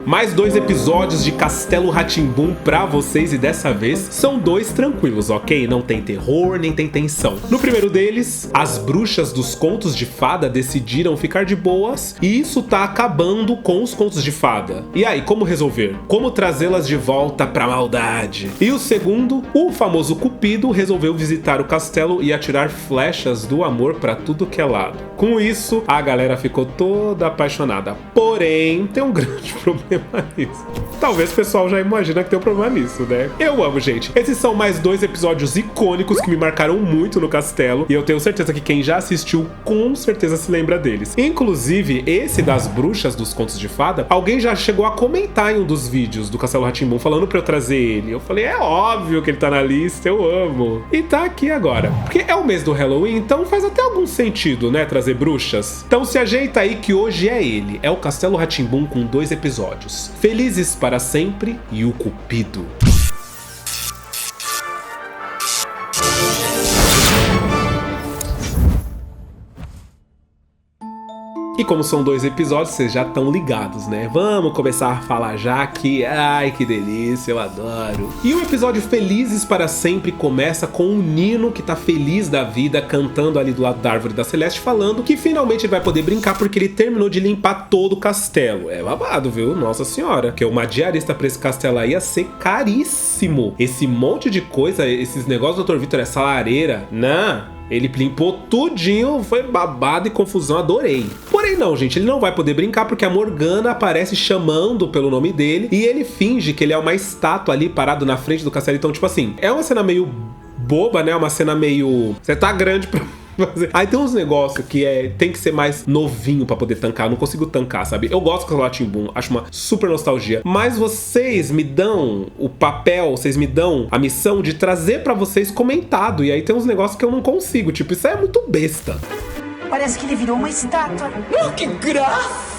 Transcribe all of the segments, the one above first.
Mais 2 episódios de Castelo Rá-Tim-Bum pra vocês, e dessa vez são 2 tranquilos, ok? Não tem terror, nem tem tensão. No primeiro deles, as bruxas dos contos de fada decidiram ficar de boas e isso tá acabando com os contos de fada. E aí, como resolver? Como trazê-las de volta pra maldade? E o segundo, o famoso Cupido resolveu visitar o castelo e atirar flechas do amor pra tudo que é lado. Com isso, a galera ficou toda apaixonada. Porém, tem um grande problema nisso. Talvez o pessoal já imagina que tem um problema nisso, né? Eu amo, gente. Esses são mais 2 episódios icônicos que me marcaram muito no castelo. E eu tenho certeza que quem já assistiu, com certeza se lembra deles. Inclusive, esse das bruxas dos contos de fada, alguém já chegou a comentar em um dos vídeos do Castelo Rá-Tim-Bum falando pra eu trazer ele. Eu falei, é óbvio que ele tá na lista, eu amo. E tá aqui agora. Porque é o mês do Halloween, então faz até algum sentido, né, trazer bruxas. Então se ajeita aí que hoje é ele. É o Castelo Rá-Tim-Bum com 2 episódios. Felizes para Sempre e o Cupido. E como são 2 episódios, vocês já estão ligados, né? Vamos começar a falar já que... Ai, que delícia, eu adoro. E o episódio Felizes para Sempre começa com o Nino, que tá feliz da vida, cantando ali do lado da Árvore da Celeste, falando que finalmente ele vai poder brincar porque ele terminou de limpar todo o castelo. É babado, viu? Nossa senhora. Porque uma diarista pra esse castelo aí ia ser caríssimo. Esse monte de coisa, esses negócios do Dr. Vitor, essa lareira, não... Ele limpou tudinho, foi babado e confusão, adorei. Porém não, gente, ele não vai poder brincar porque a Morgana aparece chamando pelo nome dele e ele finge que ele é uma estátua ali parado na frente do castelo. Então, tipo assim, é uma cena meio boba, né? Uma cena meio... Você tá grande pra... Aí tem uns negócios que tem que ser mais novinho pra poder tancar. Eu não consigo tancar, sabe? Eu gosto do Castelo Rá-Tim-Bum, acho uma super nostalgia. Mas vocês me dão o papel, vocês me dão a missão de trazer pra vocês comentado. E aí tem uns negócios que eu não consigo. Tipo, isso é muito besta. Parece que ele virou uma estátua. Oh, que graça!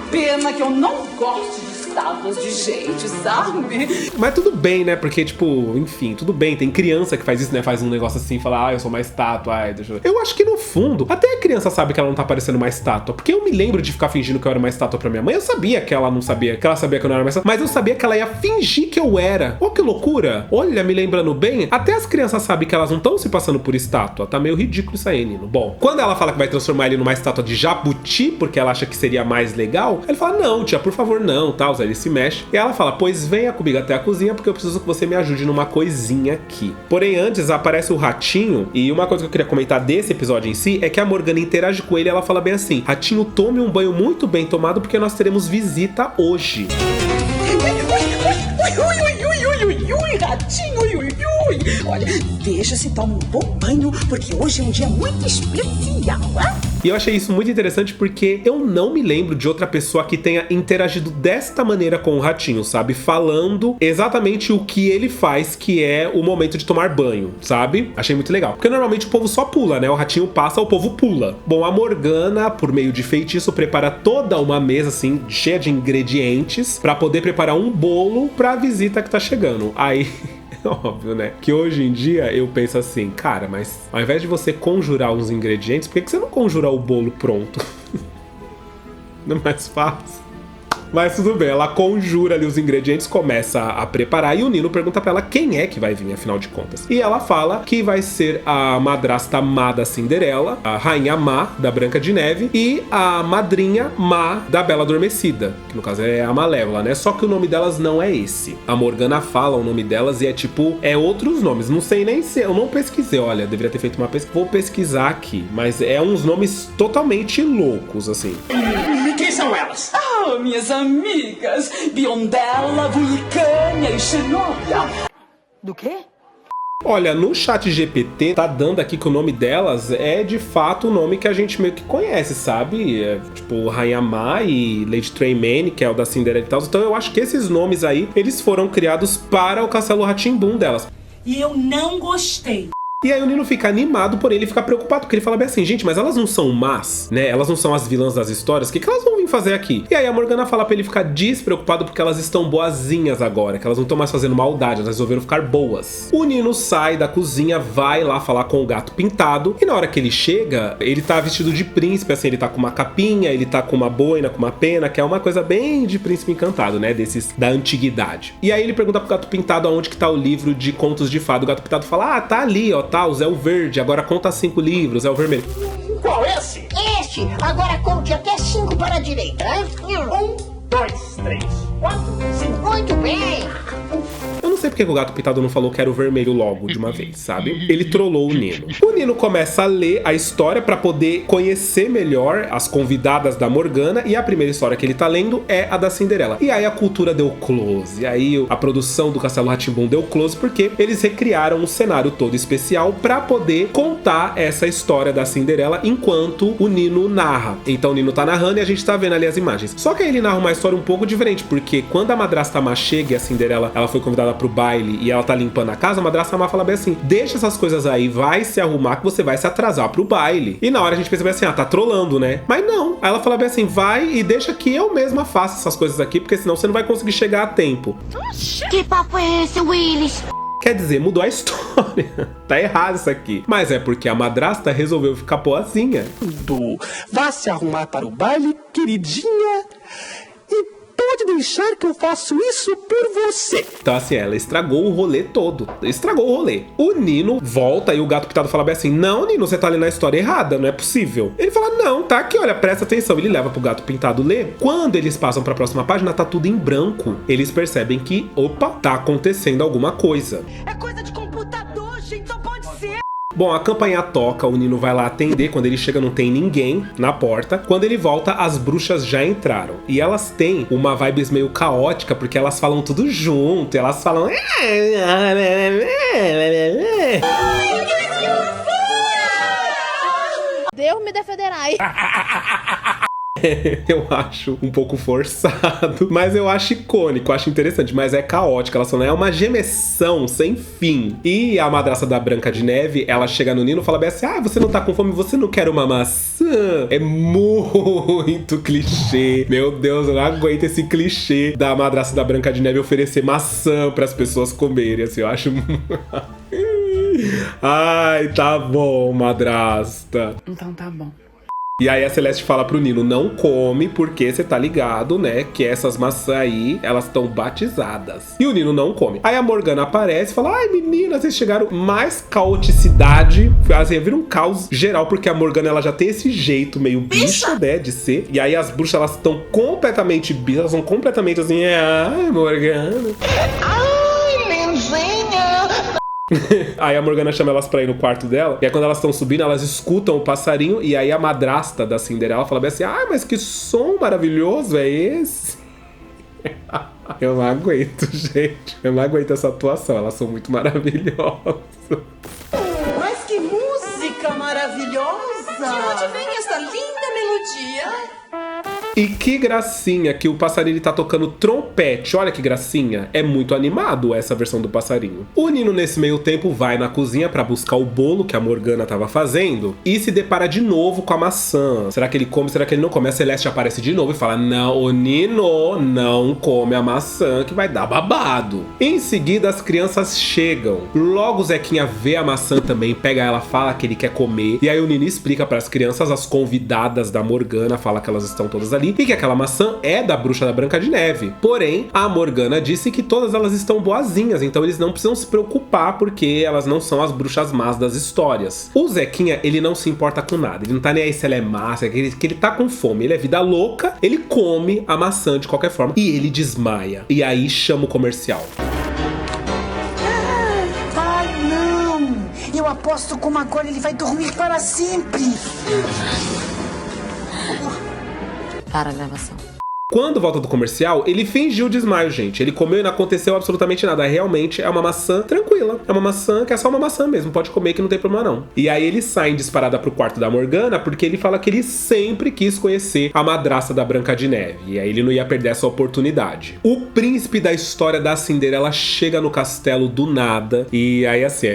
Pena que eu não gosto de estátuas de gente, sabe? Mas tudo bem, né? Porque, tipo, enfim, tudo bem. Tem criança que faz isso, né? Faz um negócio assim, fala, eu sou uma estátua, deixa eu... Eu acho que no fundo, até a criança sabe que ela não tá parecendo uma estátua. Porque eu me lembro de ficar fingindo que eu era uma estátua pra minha mãe. Eu sabia que ela não sabia, que ela sabia que eu não era uma estátua. Mas eu sabia que ela ia fingir que eu era. Oh, que loucura! Olha, me lembrando bem, até as crianças sabem que elas não estão se passando por estátua. Tá meio ridículo isso aí, Nino. Bom, quando ela fala que vai transformar ele numa estátua de jabuti, porque ela acha que seria mais legal, ele fala, não, tia, por favor, não, tal. Aí ele se mexe. E ela fala, pois venha comigo até a cozinha, porque eu preciso que você me ajude numa coisinha aqui. Porém, antes aparece o ratinho, e uma coisa que eu queria comentar desse episódio em si, é que a Morgana interage com ele e ela fala bem assim, ratinho, tome um banho muito bem tomado, porque nós teremos visita hoje. Ratinho, olha, veja se toma um bom banho, porque hoje é um dia muito especial, E eu achei isso muito interessante porque eu não me lembro de outra pessoa que tenha interagido desta maneira com o ratinho, sabe? Falando exatamente o que ele faz, que é o momento de tomar banho, sabe? Achei muito legal. Porque normalmente o povo só pula, né? O ratinho passa, o povo pula. Bom, a Morgana, por meio de feitiço, prepara toda uma mesa, assim, cheia de ingredientes, pra poder preparar um bolo pra visita que tá chegando. Aí... Óbvio, né? Que hoje em dia eu penso assim, cara, mas ao invés de você conjurar uns ingredientes, por que você não conjura o bolo pronto? Não é mais fácil? Mas tudo bem, ela conjura ali os ingredientes, começa a preparar e o Nino pergunta pra ela quem é que vai vir, afinal de contas. E ela fala que vai ser a madrasta má da Cinderela, a rainha má da Branca de Neve e a madrinha má da Bela Adormecida, que no caso é a Malévola, né? Só que o nome delas não é esse. A Morgana fala o nome delas e é tipo, é outros nomes. Não sei nem se... Eu não pesquisei, olha, deveria ter feito uma pesquisa. Vou pesquisar aqui, mas é uns nomes totalmente loucos, assim. Quem são elas? Oh, minhas amigas, Biondella, Vulcânia e Xenóbia. Do quê? Olha, no chat GPT tá dando aqui que o nome delas é de fato o nome que a gente meio que conhece, sabe? É, tipo, Rainha Má e Lady Tremaine, que é o da Cinderela e tal. Então eu acho que esses nomes aí, eles foram criados para o Castelo Rá-Tim-Bum delas. E eu não gostei. E aí o Nino fica animado, porém ele fica preocupado, porque ele fala bem assim, gente, mas elas não são más, né? Elas não são as vilãs das histórias, o que elas vão vir vim fazer aqui? E aí a Morgana fala pra ele ficar despreocupado porque elas estão boazinhas agora, que elas não estão mais fazendo maldade, elas resolveram ficar boas. O Nino sai da cozinha, vai lá falar com o gato pintado, e na hora que ele chega, ele tá vestido de príncipe, assim, ele tá com uma capinha, ele tá com uma boina, com uma pena, que é uma coisa bem de príncipe encantado, né, desses da antiguidade. E aí ele pergunta pro gato pintado aonde que tá o livro de contos de fada. O gato pintado fala, tá ali, ó, tá, o Zé o Verde, agora conta 5 livros, é o vermelho. Qual esse? Este. Agora conte até 5 para a direita. 1, 2, 3, 4, 5. Muito bem. Eu não sei porque o gato pintado não falou que era o vermelho logo de uma vez, sabe? Ele trollou o Nino. O Nino começa a ler a história pra poder conhecer melhor as convidadas da Morgana, e a primeira história que ele tá lendo é a da Cinderela. E aí a cultura deu close, e aí a produção do Castelo Rá-Tim-Bum deu close porque eles recriaram um cenário todo especial pra poder contar essa história da Cinderela enquanto o Nino narra. Então o Nino tá narrando e a gente tá vendo ali as imagens. Só que aí ele narra uma história um pouco diferente, porque quando a madrasta má chega e a Cinderela, ela foi convidada pro baile e ela tá limpando a casa, a madrasta má fala bem assim, deixa essas coisas aí, vai se arrumar que você vai se atrasar pro baile. E na hora a gente pensa bem assim, tá trolando, né? Mas não, aí ela fala bem assim, vai e deixa que eu mesma faça essas coisas aqui, porque senão você não vai conseguir chegar a tempo. Que papo é esse, Willis? Quer dizer, mudou a história. Tá errado isso aqui. Mas é porque a madrasta resolveu ficar boazinha. Vá se arrumar para o baile, queridinha. E pode deixar que eu faço isso por você. Então assim, ela estragou o rolê todo. Estragou o rolê. O Nino volta e o gato pintado fala bem assim, não, Nino, você tá lendo a história errada, não é possível. Ele fala, não, tá aqui, olha, presta atenção. Ele leva pro gato pintado ler. Quando eles passam pra próxima página, tá tudo em branco. Eles percebem que, opa, tá acontecendo alguma coisa. É coisa de computador, gente, só pode ser. Bom, a campainha toca, o Nino vai lá atender. Quando ele chega, não tem ninguém na porta. Quando ele volta, as bruxas já entraram. E elas têm uma vibe meio caótica, porque elas falam tudo junto. E elas falam... Deus me defenderai. Eu acho um pouco forçado, mas eu acho icônico, acho interessante, mas é caótico, ela só não é uma gemessão sem fim. E a madrasta da Branca de Neve, ela chega no Nino e fala bem assim, você não tá com fome, você não quer uma maçã? É muito clichê. Meu Deus, eu não aguento esse clichê da madrasta da Branca de Neve oferecer maçã pras pessoas comerem, assim, eu acho... Ai, tá bom, madrasta. Então tá bom. E aí a Celeste fala pro Nino, não come, porque você tá ligado, né, que essas maçãs aí, elas estão batizadas. E o Nino não come. Aí a Morgana aparece e fala, ai meninas, vocês chegaram, mais caoticidade. Assim, vira um caos geral, porque a Morgana, ela já tem esse jeito meio bicha, né, de ser. E aí as bruxas, elas estão completamente bichas, elas são completamente assim, ai, Morgana. Ai, lenzinha. Aí a Morgana chama elas pra ir no quarto dela. E aí quando elas estão subindo, elas escutam o passarinho. E aí a madrasta da Cinderela fala bem assim, mas que som maravilhoso é esse? Eu não aguento, gente. Eu não aguento essa atuação. Elas são muito maravilhosas. Mas que música maravilhosa! De onde vem essa linda melodia? E que gracinha que o passarinho tá tocando trompete. Olha que gracinha. É muito animado essa versão do passarinho. O Nino, nesse meio tempo, vai na cozinha pra buscar o bolo que a Morgana tava fazendo e se depara de novo com a maçã. Será que ele come? Será que ele não come? A Celeste aparece de novo e fala, não, o Nino não come a maçã que vai dar babado. Em seguida, as crianças chegam. Logo o Zequinha vê a maçã também, pega ela, fala que ele quer comer. E aí o Nino explica pras crianças, as convidadas da Morgana, fala que elas estão todas ali e que aquela maçã é da bruxa da Branca de Neve. Porém, a Morgana disse que todas elas estão boazinhas, então eles não precisam se preocupar porque elas não são as bruxas más das histórias. O Zequinha, ele não se importa com nada, ele não tá nem aí se ela é má, que ele tá com fome, ele é vida louca, ele come a maçã de qualquer forma e ele desmaia. E aí chama o comercial. Ai, não! Eu aposto como agora ele vai dormir para sempre. Para a gravação. Quando volta do comercial, ele fingiu desmaio, gente. Ele comeu e não aconteceu absolutamente nada. Realmente é uma maçã tranquila. É uma maçã que é só uma maçã mesmo. Pode comer que não tem problema não. E aí ele sai em disparada pro quarto da Morgana porque ele fala que ele sempre quis conhecer a madrasta da Branca de Neve. E aí ele não ia perder essa oportunidade. O príncipe da história da Cinderela chega no castelo do nada. E aí assim,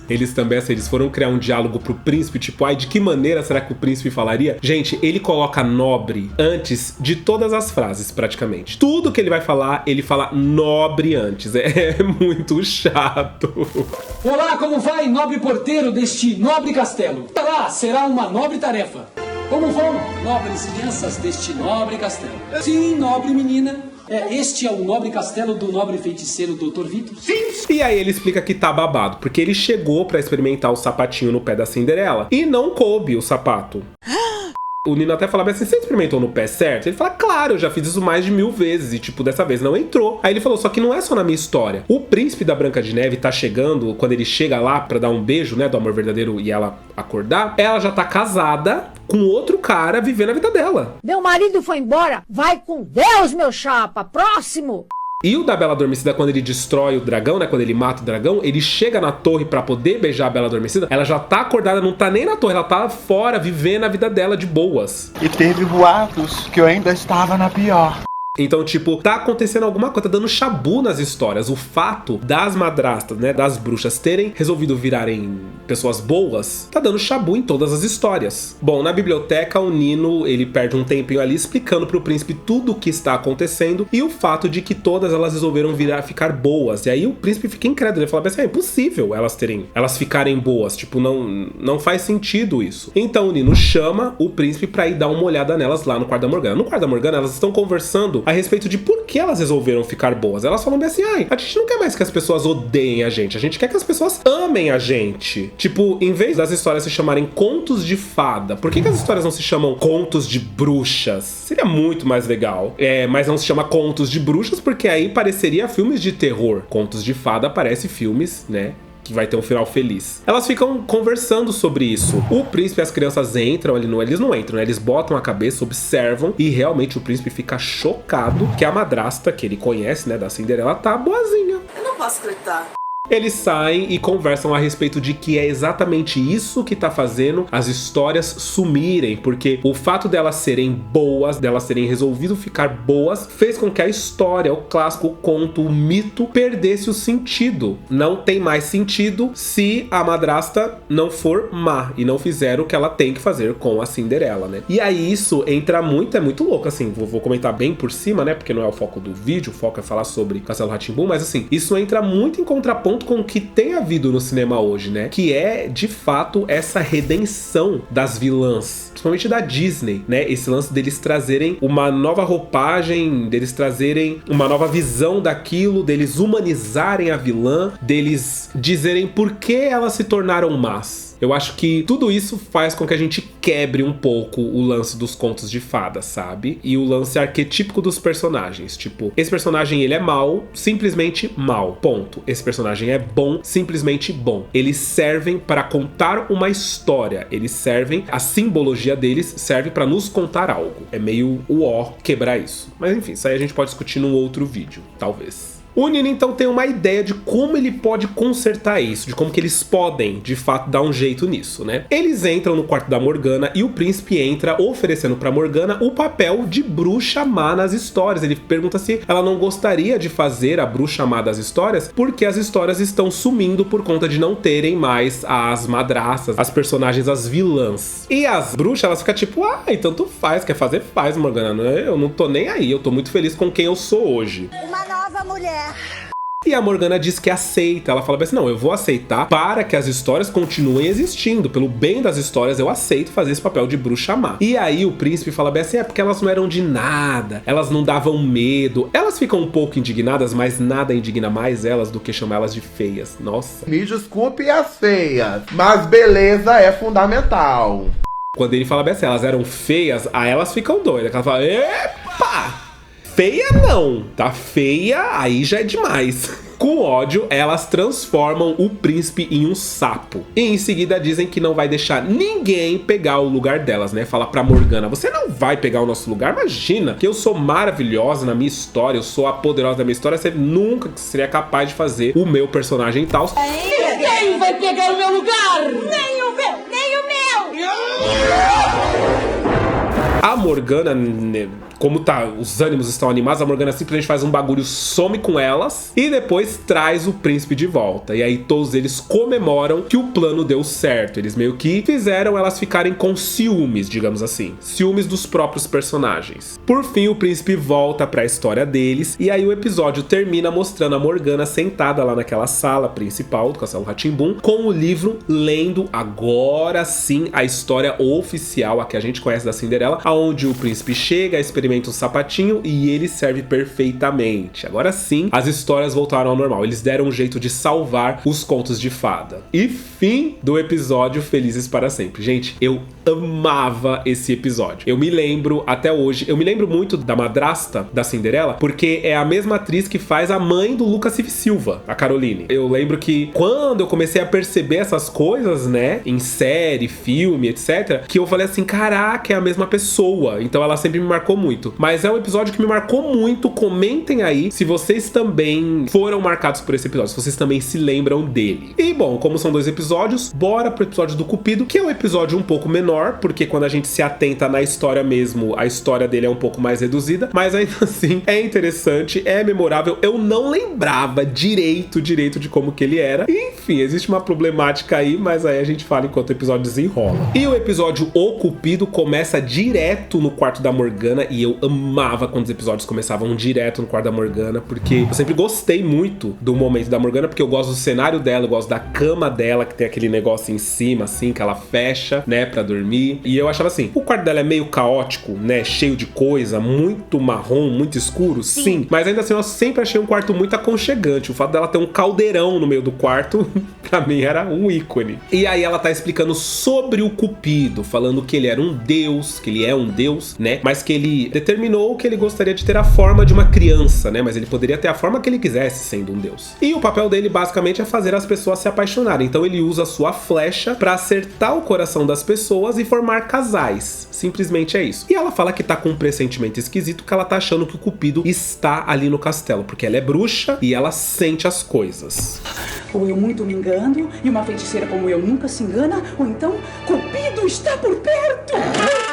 eles também assim, eles foram criar um diálogo pro príncipe. Tipo, ai, de que maneira será que o príncipe falaria? Gente, ele coloca nobre antes de todas as frases, praticamente. Tudo que ele vai falar, ele fala nobre antes. É muito chato. Olá, como vai, nobre porteiro deste nobre castelo? Lá será uma nobre tarefa. Como vão, nobres crianças deste nobre castelo? Sim, nobre menina. Este é o nobre castelo do nobre feiticeiro Dr. Vitor? Sim! E aí ele explica que tá babado, porque ele chegou pra experimentar o sapatinho no pé da Cinderela e não coube o sapato. O Nino até falava assim, você experimentou no pé certo? Ele fala, claro, eu já fiz isso mais de 1000 vezes. E tipo, dessa vez não entrou. Aí ele falou, só que não é só na minha história. O príncipe da Branca de Neve tá chegando, quando ele chega lá pra dar um beijo, né, do amor verdadeiro e ela acordar, ela já tá casada com outro cara vivendo a vida dela. Meu marido foi embora, vai com Deus, meu chapa, próximo! E o da Bela Adormecida, quando ele destrói o dragão, né? Quando ele mata o dragão, ele chega na torre pra poder beijar a Bela Adormecida. Ela já tá acordada, não tá nem na torre, ela tá fora, vivendo a vida dela de boas. E teve boatos que eu ainda estava na pior. Então, tipo, tá acontecendo alguma coisa, tá dando chabu nas histórias. O fato das madrastas, né, das bruxas terem resolvido virarem pessoas boas, tá dando chabu em todas as histórias. Bom, na biblioteca, o Nino, ele perde um tempinho ali explicando pro príncipe tudo o que está acontecendo e o fato de que todas elas resolveram ficar boas. E aí o príncipe fica incrédulo, ele fala assim, é impossível elas ficarem boas, tipo, não faz sentido isso. Então o Nino chama o príncipe pra ir dar uma olhada nelas lá no quarto da Morgana. No quarto da Morgana, elas estão conversando a respeito de por que elas resolveram ficar boas. Elas falam bem assim, ai, a gente não quer mais que as pessoas odeiem a gente quer que as pessoas amem a gente. Tipo, em vez das histórias se chamarem contos de fada, por que as histórias não se chamam contos de bruxas? Seria muito mais legal. Mas não se chama contos de bruxas porque aí pareceria filmes de terror. Contos de fada parece filmes, né, que vai ter um final feliz. Elas ficam conversando sobre isso. O príncipe e as crianças entram, eles não entram, né? Eles botam a cabeça, observam e realmente o príncipe fica chocado que a madrasta, que ele conhece, né, da Cinderela, tá boazinha. Eu não posso acreditar. Eles saem e conversam a respeito de que é exatamente isso que tá fazendo as histórias sumirem, porque o fato delas serem boas, delas terem resolvido ficar boas, fez com que a história, o clássico, o conto, o mito, perdesse o sentido. Não tem mais sentido se a madrasta não for má e não fizer o que ela tem que fazer com a Cinderela, né? E aí isso entra muito, é muito louco, assim, vou comentar bem por cima, né, porque não é o foco do vídeo, o foco é falar sobre Castelo Rá-Tim-Bum, mas assim, isso entra muito em contraponto com o que tem havido no cinema hoje, né? Que é, de fato, essa redenção das vilãs, principalmente da Disney, né? Esse lance deles trazerem uma nova roupagem, deles trazerem uma nova visão daquilo, deles humanizarem a vilã, deles dizerem por que elas se tornaram más. Eu acho que tudo isso faz com que a gente quebre um pouco o lance dos contos de fadas, sabe? E o lance arquetípico dos personagens. Tipo, esse personagem, ele é mau, simplesmente mau. Ponto. Esse personagem é bom, simplesmente bom. Eles servem para contar uma história. Eles servem, a simbologia deles serve para nos contar algo. É meio quebrar isso. Mas enfim, isso aí a gente pode discutir num outro vídeo, talvez. O Nino então tem uma ideia de como ele pode consertar isso, de como que eles podem, de fato, dar um jeito nisso, né? Eles entram no quarto da Morgana e o príncipe entra oferecendo pra Morgana o papel de bruxa má nas histórias. Ele pergunta se ela não gostaria de fazer a bruxa má das histórias, porque as histórias estão sumindo por conta de não terem mais as madraças, as personagens, as vilãs. E as bruxas, elas ficam tipo, então tu faz, quer fazer, faz, Morgana. Eu não tô nem aí, eu tô muito feliz com quem eu sou hoje. Uma nova mulher. E a Morgana diz que aceita. Ela fala assim, não, eu vou aceitar para que as histórias continuem existindo. Pelo bem das histórias, eu aceito fazer esse papel de bruxa má. E aí o príncipe fala bem assim, porque elas não eram de nada, elas não davam medo. Elas ficam um pouco indignadas, mas nada indigna mais elas do que chamar elas de feias. Nossa. Me desculpe as feias, mas beleza é fundamental. Quando ele fala bem assim, elas eram feias, aí elas ficam doidas. Ela fala, epa! Feia não, tá? Feia aí já é demais. Com ódio, elas transformam o príncipe em um sapo. E em seguida dizem que não vai deixar ninguém pegar o lugar delas, né? Fala pra Morgana, você não vai pegar o nosso lugar? Imagina que eu sou maravilhosa na minha história, eu sou a poderosa da minha história, você nunca seria capaz de fazer o meu personagem e tal. Quem vai pegar o meu lugar? Nem o meu, nem o meu! A Morgana, como os ânimos estão animados, a Morgana simplesmente faz um bagulho, some com elas e depois traz o príncipe de volta. E aí todos eles comemoram que o plano deu certo. Eles meio que fizeram elas ficarem com ciúmes, digamos assim. Ciúmes dos próprios personagens. Por fim, o príncipe volta pra história deles e aí o episódio termina mostrando a Morgana sentada lá naquela sala principal do Castelo Rá-Tim-Bum com o livro, lendo agora sim a história oficial, a que a gente conhece da Cinderela, onde o príncipe chega, experimenta um sapatinho e ele serve perfeitamente. Agora sim, as histórias voltaram ao normal. Eles deram um jeito de salvar os contos de fada. E fim do episódio Felizes para Sempre. Gente, eu amava esse episódio. Eu me lembro até hoje, eu me lembro muito da madrasta da Cinderela, porque é a mesma atriz que faz a mãe do Lucas Silva, a Caroline. Eu lembro que quando eu comecei a perceber essas coisas, né, em série, filme, etc, que eu falei assim, caraca, é a mesma pessoa. Então ela sempre me marcou muito. Mas é um episódio que me marcou muito. Comentem aí se vocês também foram marcados por esse episódio, se vocês também se lembram dele. E bom, como são 2 episódios, bora pro episódio do Cupido, que é um episódio um pouco menor, porque quando a gente se atenta na história mesmo, a história dele é um pouco mais reduzida, mas ainda assim é interessante, é memorável. Eu não lembrava direito de como que ele era. Enfim, existe uma problemática aí, mas aí a gente fala enquanto o episódio desenrola. E o episódio O Cupido começa direto no quarto da Morgana, e eu amava quando os episódios começavam direto no quarto da Morgana, porque eu sempre gostei muito do momento da Morgana, porque eu gosto do cenário dela, eu gosto da cama dela, que tem aquele negócio em cima, assim, que ela fecha, né, pra dormir. E eu achava assim, o quarto dela é meio caótico, né, cheio de coisa, muito marrom, muito escuro, sim, mas ainda assim eu sempre achei um quarto muito aconchegante. O fato dela ter um caldeirão no meio do quarto, pra mim era um ícone. E aí ela tá explicando sobre o Cupido, falando que ele era um deus, que ele é um deus, né? Mas que ele determinou que ele gostaria de ter a forma de uma criança, né? Mas ele poderia ter a forma que ele quisesse sendo um deus. E o papel dele basicamente é fazer as pessoas se apaixonarem. Então ele usa a sua flecha pra acertar o coração das pessoas e formar casais. Simplesmente é isso. E ela fala que tá com um pressentimento esquisito, que ela tá achando que o Cupido está ali no castelo, porque ela é bruxa e ela sente as coisas. Ou eu muito me engano, e uma feiticeira como eu nunca se engana, ou então Cupido está por perto!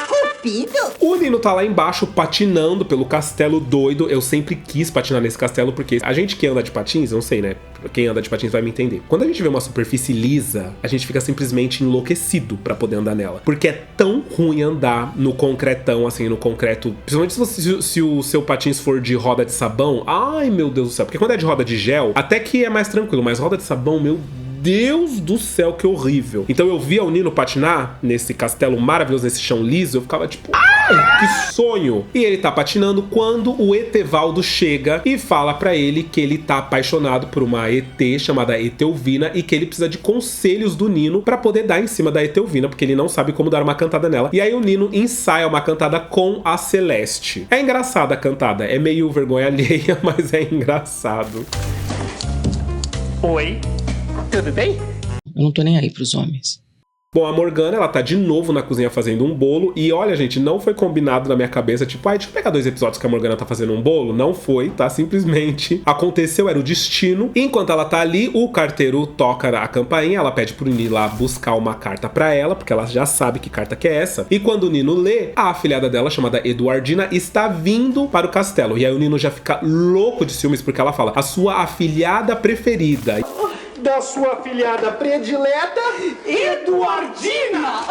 Cupido? O Nino tá lá embaixo patinando pelo castelo doido. Eu sempre quis patinar nesse castelo, porque a gente que anda de patins, eu não sei, né? Quem anda de patins vai me entender. Quando a gente vê uma superfície lisa, a gente fica simplesmente enlouquecido pra poder andar nela. Porque é tão ruim andar no concretão, assim, no concreto. Principalmente se o seu patins for de roda de sabão. Ai, meu Deus do céu. Porque quando é de roda de gel, até que é mais tranquilo. Mas roda de sabão, meu Deus do céu, que horrível. Então eu via o Nino patinar nesse castelo maravilhoso, nesse chão liso, eu ficava tipo, ai, que sonho. E ele tá patinando quando o Etevaldo chega e fala pra ele que ele tá apaixonado por uma ET chamada Etelvina e que ele precisa de conselhos do Nino pra poder dar em cima da Etelvina, porque ele não sabe como dar uma cantada nela. E aí o Nino ensaia uma cantada com a Celeste. É engraçada a cantada, é meio vergonha alheia, mas é engraçado. Oi, tudo bem? Eu não tô nem aí pros homens. Bom, a Morgana, ela tá de novo na cozinha fazendo um bolo. E olha, gente, não foi combinado na minha cabeça, tipo, deixa eu pegar 2 episódios que a Morgana tá fazendo um bolo. Não foi, tá? Simplesmente aconteceu, era o destino. Enquanto ela tá ali, o carteiro toca a campainha. Ela pede pro Nino ir lá buscar uma carta pra ela, porque ela já sabe que carta que é essa. E quando o Nino lê, a afilhada dela, chamada Eduardina, está vindo para o castelo. E aí o Nino já fica louco de ciúmes, porque ela fala, a sua afilhada preferida. Da sua afilhada predileta, Eduardina!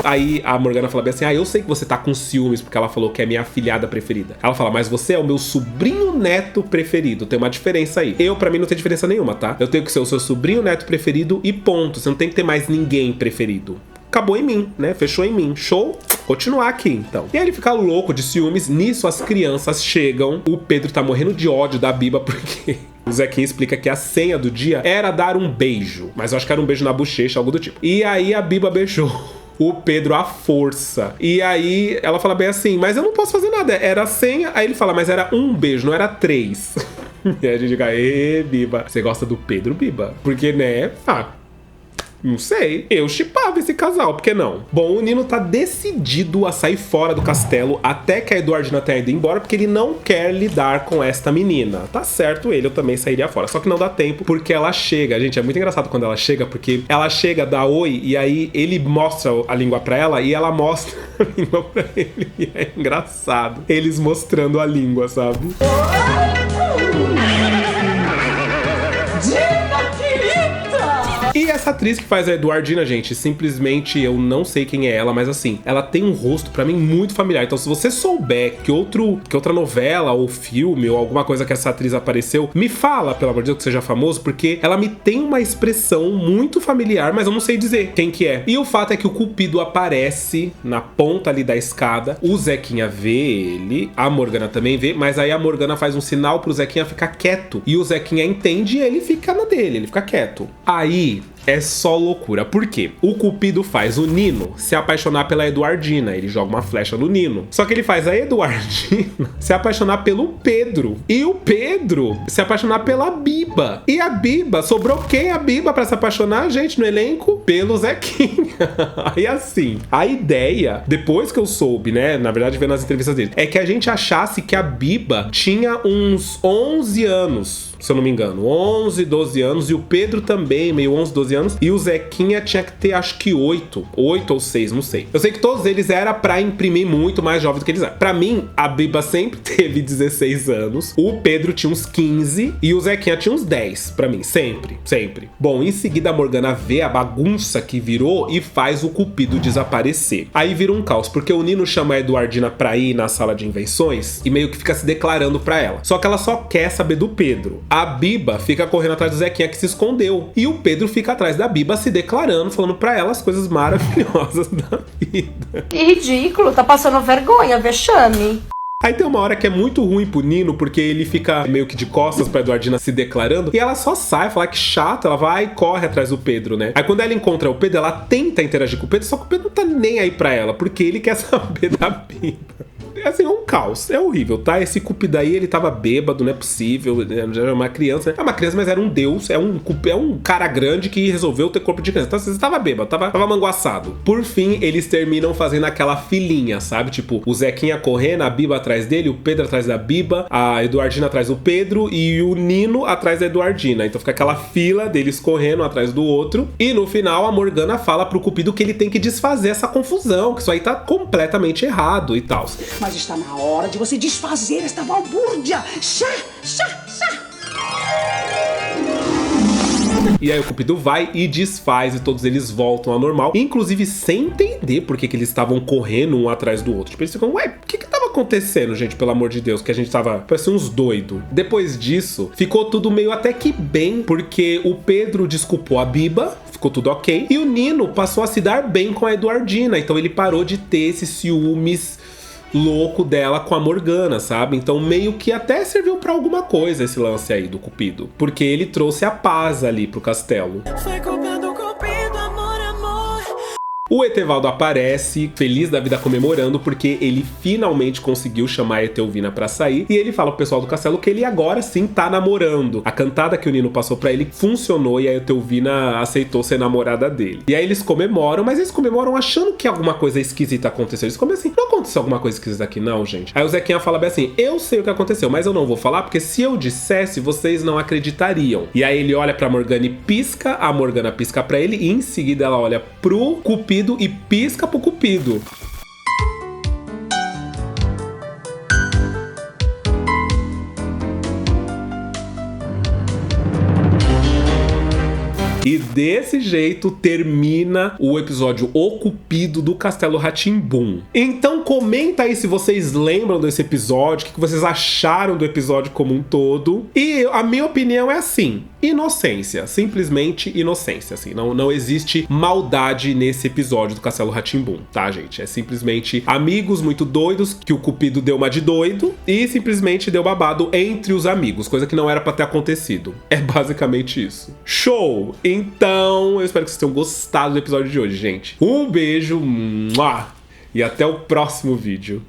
Aí a Morgana fala bem assim, eu sei que você tá com ciúmes porque ela falou que é minha afilhada preferida. Ela fala, mas você é o meu sobrinho neto preferido. Tem uma diferença aí. Pra mim não tem diferença nenhuma, tá? Eu tenho que ser o seu sobrinho neto preferido e ponto. Você não tem que ter mais ninguém preferido. Acabou em mim, né? Fechou em mim. Show? Continuar aqui, então. E aí ele fica louco de ciúmes. Nisso as crianças chegam. O Pedro tá morrendo de ódio da Biba porque o Zequinha explica que a senha do dia era dar um beijo. Mas eu acho que era um beijo na bochecha, algo do tipo. E aí a Biba beijou o Pedro à força. E aí ela fala bem assim, mas eu não posso fazer nada, era a senha. Aí ele fala, mas era um beijo, não era 3. E a gente fica, Biba, você gosta do Pedro, Biba? Porque, né, não sei. Eu shippava esse casal, por que não? Bom, o Nino tá decidido a sair fora do castelo até que a Eduardina tenha ido embora, porque ele não quer lidar com esta menina. Tá certo ele, eu também sairia fora. Só que não dá tempo, porque ela chega. Gente, é muito engraçado quando ela chega, porque ela chega, dá oi, e aí ele mostra a língua pra ela, e ela mostra a língua pra ele. E é engraçado. Eles mostrando a língua, sabe? E essa atriz que faz a Eduardina, gente, simplesmente eu não sei quem é ela, mas assim, ela tem um rosto pra mim muito familiar. Então se você souber que outra novela ou filme ou alguma coisa que essa atriz apareceu, me fala, pelo amor de Deus, que seja famoso, porque ela me tem uma expressão muito familiar, mas eu não sei dizer quem que é. E o fato é que o Cupido aparece na ponta ali da escada, o Zequinha vê ele, a Morgana também vê, mas aí a Morgana faz um sinal pro Zequinha ficar quieto. E o Zequinha entende e ele fica na dele, ele fica quieto. Aí é só loucura. Por quê? O Cupido faz o Nino se apaixonar pela Eduardina. Ele joga uma flecha no Nino. Só que ele faz a Eduardina se apaixonar pelo Pedro. E o Pedro se apaixonar pela Biba. E a Biba, sobrou quem a Biba pra se apaixonar, gente, no elenco? Pelo Zequinha. Aí assim, a ideia, depois que eu soube, né, na verdade vendo as entrevistas dele, é que a gente achasse que a Biba tinha uns 11 anos, se eu não me engano, 11, 12 anos, e o Pedro também, meio 11, 12 anos, e o Zequinha tinha que ter, acho que 8 ou 6, não sei. Eu sei que todos eles era pra imprimir muito mais jovens do que eles eram. Pra mim, a Biba sempre teve 16 anos, o Pedro tinha uns 15 e o Zequinha tinha uns 10, pra mim, sempre. Bom, em seguida a Morgana vê a bagunça que virou e faz o Cupido desaparecer. Aí vira um caos, porque o Nino chama a Eduardina pra ir na sala de invenções e meio que fica se declarando pra ela. Só que ela só quer saber do Pedro. A Biba fica correndo atrás do Zequinha que se escondeu. E o Pedro fica atrás da Biba se declarando, falando pra ela as coisas maravilhosas da vida. Que ridículo, tá passando vergonha, vexame. Aí tem uma hora que é muito ruim pro Nino, porque ele fica meio que de costas pra Eduardina se declarando, e ela só sai, fala que chato, ela vai e corre atrás do Pedro, né? Aí quando ela encontra o Pedro, ela tenta interagir com o Pedro, só que o Pedro não tá nem aí pra ela, porque ele quer saber da Biba. Assim, é um caos, é horrível, tá? Esse Cupido aí, ele tava bêbado, não é possível, já era uma criança, né? É uma criança, mas era um deus, é um cara grande que resolveu ter corpo de criança. Então, você tava bêbado, tava manguaçado. Por fim, eles terminam fazendo aquela filinha, sabe? Tipo, o Zequinha correndo, a Biba atrás dele, o Pedro atrás da Biba, a Eduardina atrás do Pedro e o Nino atrás da Eduardina. Então fica aquela fila deles correndo atrás do outro. E no final, a Morgana fala pro Cupido que ele tem que desfazer essa confusão, que isso aí tá completamente errado e tal. Mas está na hora de você desfazer esta balbúrdia. Chá. E aí o Cupido vai e desfaz e todos eles voltam ao normal, inclusive sem entender por que eles estavam correndo um atrás do outro. Tipo, eles ficam, ué, o que tava acontecendo, gente, pelo amor de Deus, que a gente tava, parecendo uns doidos. Depois disso, ficou tudo meio até que bem, porque o Pedro desculpou a Biba, ficou tudo ok, e o Nino passou a se dar bem com a Eduardina, então ele parou de ter esses ciúmes louco dela com a Morgana, sabe? Então meio que até serviu pra alguma coisa esse lance aí do Cupido, porque ele trouxe a paz ali pro castelo. Foi culpa do Cupido, amor. O Etevaldo aparece, feliz da vida, comemorando, porque ele finalmente conseguiu chamar a Etelvina pra sair, e ele fala pro pessoal do castelo que ele agora sim tá namorando. A cantada que o Nino passou pra ele funcionou e a Etelvina aceitou ser namorada dele. E aí eles comemoram, mas eles comemoram achando que alguma coisa esquisita aconteceu. Eles comem assim, não aconteceu alguma coisa esquisita aqui não, gente. Aí o Zequinha fala bem assim, eu sei o que aconteceu, mas eu não vou falar, porque se eu dissesse, vocês não acreditariam. E aí ele olha pra Morgana e pisca, a Morgana pisca pra ele, e em seguida ela olha pro Cupido e pisca pro Cupido. E desse jeito termina o episódio O Cupido do Castelo Rá-Tim-Bum. Então comenta aí se vocês lembram desse episódio, o que vocês acharam do episódio como um todo. E a minha opinião é assim, inocência, simplesmente inocência, assim, não existe maldade nesse episódio do Castelo Rá-Tim-Bum, tá, gente? É simplesmente amigos muito doidos, que o Cupido deu uma de doido e simplesmente deu babado entre os amigos, coisa que não era pra ter acontecido. É basicamente isso. Show! Então, eu espero que vocês tenham gostado do episódio de hoje, gente. Um beijo, e até o próximo vídeo.